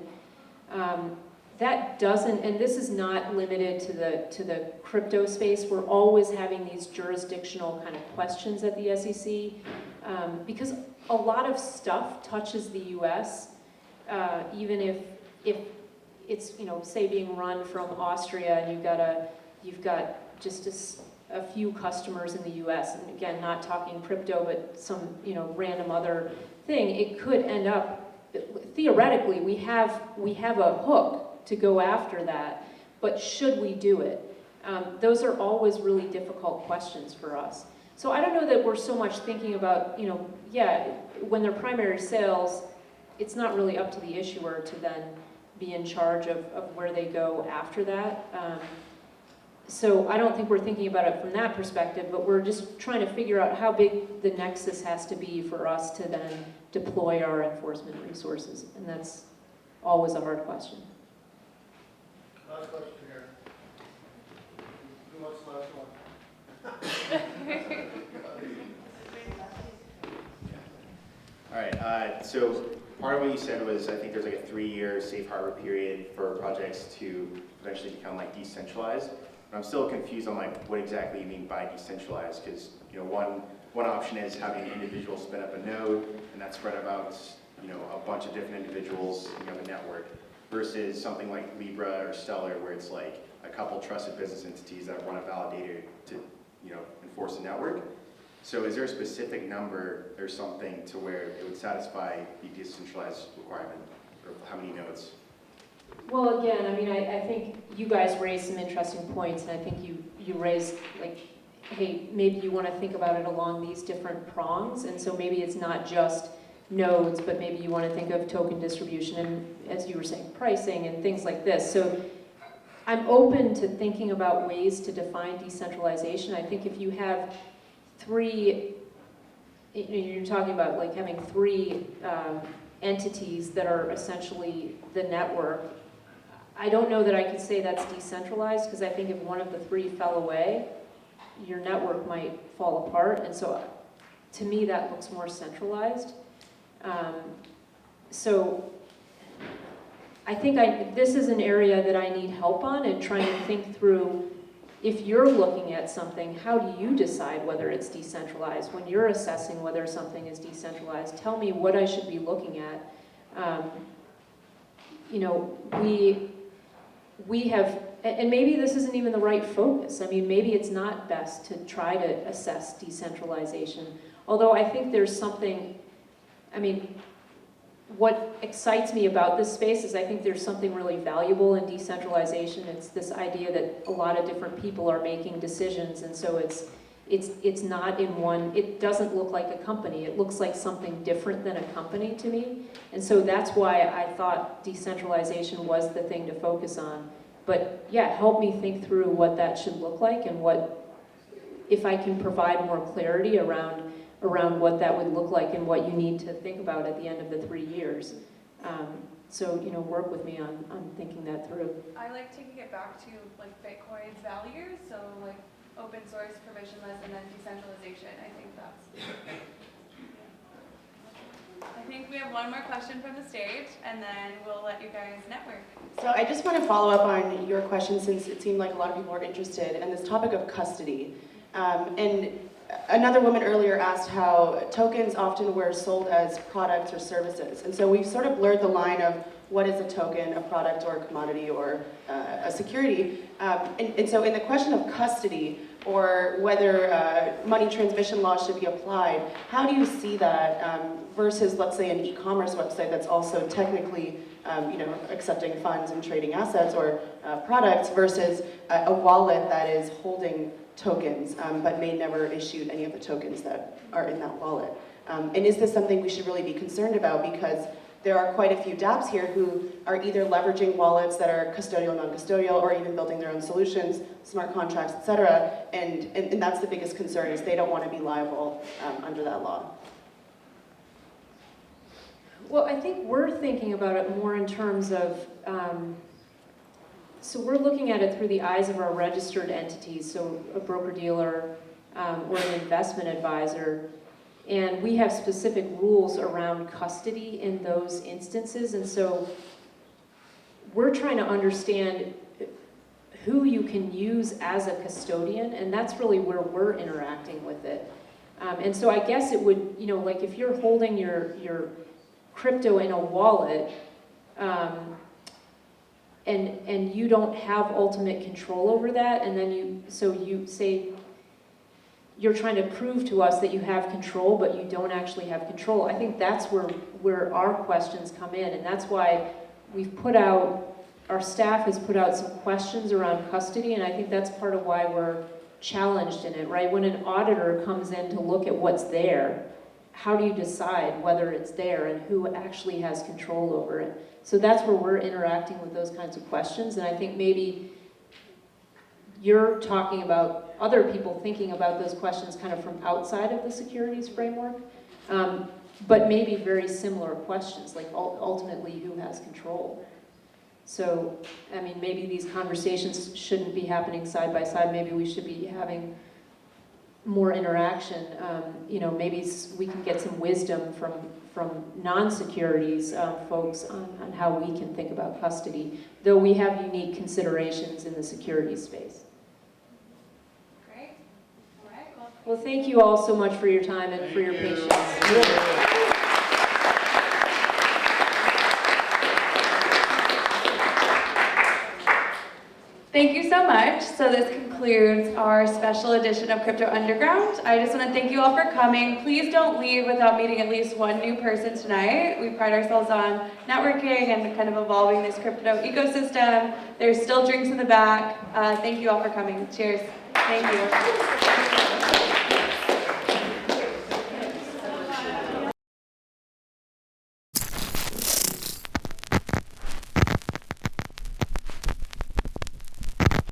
That doesn't, and this is not limited to the crypto space. We're always having these jurisdictional kind of questions at the SEC because a lot of stuff touches the U.S. Even if it's say being run from Austria and you've got just a few customers in the U.S. and again not talking crypto but some random other thing. It could end up theoretically we have a hook to go after that, but should we do it? Those are always really difficult questions for us. So I don't know that we're so much thinking about, when they're primary sales, it's not really up to the issuer to then be in charge of where they go after that. So I don't think we're thinking about it from that perspective, but we're just trying to figure out how big the nexus has to be for us to then deploy our enforcement resources, and that's always a hard question. Last question here. Who wants the last one? All right, so part of what you said was, I think there's like a 3-year safe harbor period for projects to eventually become like decentralized. But I'm still confused on like what exactly you mean by decentralized, because one one option is having an individual spin up a node, and that's spread about, you know, a bunch of different individuals, you know, the network, versus something like Libra or Stellar, where it's like a couple trusted business entities that run a validator to, you know, enforce the network. So is there a specific number or something to where it would satisfy the decentralized requirement, or how many nodes? Well, again, I mean, I think you guys raised some interesting points, and I think you raised, like, hey, maybe you want to think about it along these different prongs, and so maybe it's not just nodes, but maybe you want to think of token distribution and, as you were saying, pricing and things like this. So I'm open to thinking about ways to define decentralization. I think if you have three, you're talking about like having three entities that are essentially the network, I don't know that I could say that's decentralized, because I think if one of the three fell away, your network might fall apart, and so to me that looks more centralized. So I think this is an area that I need help on, and trying to think through, if you're looking at something, how do you decide whether it's decentralized? When you're assessing whether something is decentralized, tell me what I should be looking at. You know, we have, and maybe this isn't even the right focus. I mean, maybe it's not best to try to assess decentralization. Although I think there's something, I mean, what excites me about this space is I think there's something really valuable in decentralization. It's this idea that a lot of different people are making decisions, and so it's not in one, it doesn't look like a company. It looks like something different than a company to me. And so that's why I thought decentralization was the thing to focus on. But yeah, help me think through what that should look like, and what, if I can provide more clarity around what that would look like and what you need to think about at the end of the 3 years. So, you know, work with me on thinking that through. I like taking it back to like Bitcoin's values, so like open source, permissionless, and then decentralization. I think that's. I think we have one more question from the stage, and then we'll let you guys network. So I just want to follow up on your question, since it seemed like a lot of people are interested in this topic of custody. And another woman earlier asked how tokens often were sold as products or services. And so we've sort of blurred the line of what is a token, a product or a commodity or a security. And so in the question of custody, or whether money transmission laws should be applied, how do you see that versus, let's say, an e-commerce website that's also technically you know, accepting funds and trading assets or products, versus a wallet that is holding tokens but may never issue any of the tokens that are in that wallet? And is this something we should really be concerned about? Because there are quite a few dApps here who are either leveraging wallets that are custodial, non-custodial, or even building their own solutions, smart contracts, etc. And that's the biggest concern, is they don't want to be liable under that law. Well, I think we're thinking about it more in terms of, so we're looking at it through the eyes of our registered entities, so a broker-dealer or an investment advisor. And we have specific rules around custody in those instances. And so we're trying to understand who you can use as a custodian, and that's really where we're interacting with it. And so I guess it would, you know, like if you're holding your crypto in a wallet, and you don't have ultimate control over that, and then you say, you're trying to prove to us that you have control, but you don't actually have control. I think that's where our questions come in, and that's why we've put out, our staff has put out some questions around custody, and I think that's part of why we're challenged in it, right? When an auditor comes in to look at what's there, how do you decide whether it's there and who actually has control over it? So that's where we're interacting with those kinds of questions, and I think maybe you're talking about other people thinking about those questions kind of from outside of the securities framework, but maybe very similar questions, like ultimately who has control. So, I mean, maybe these conversations shouldn't be happening side by side. Maybe we should be having more interaction. You know, maybe we can get some wisdom from non-securities folks on how we can think about custody, though we have unique considerations in the securities space. Great. All right. Well, Well, thank you all so much for your time and for your patience. Thank you so much. So this concludes our special edition of Crypto Underground. I just want to thank you all for coming. Please don't leave without meeting at least one new person tonight. We pride ourselves on networking and kind of evolving this crypto ecosystem. There's still drinks in the back. Thank you all for coming. Cheers. Thank you.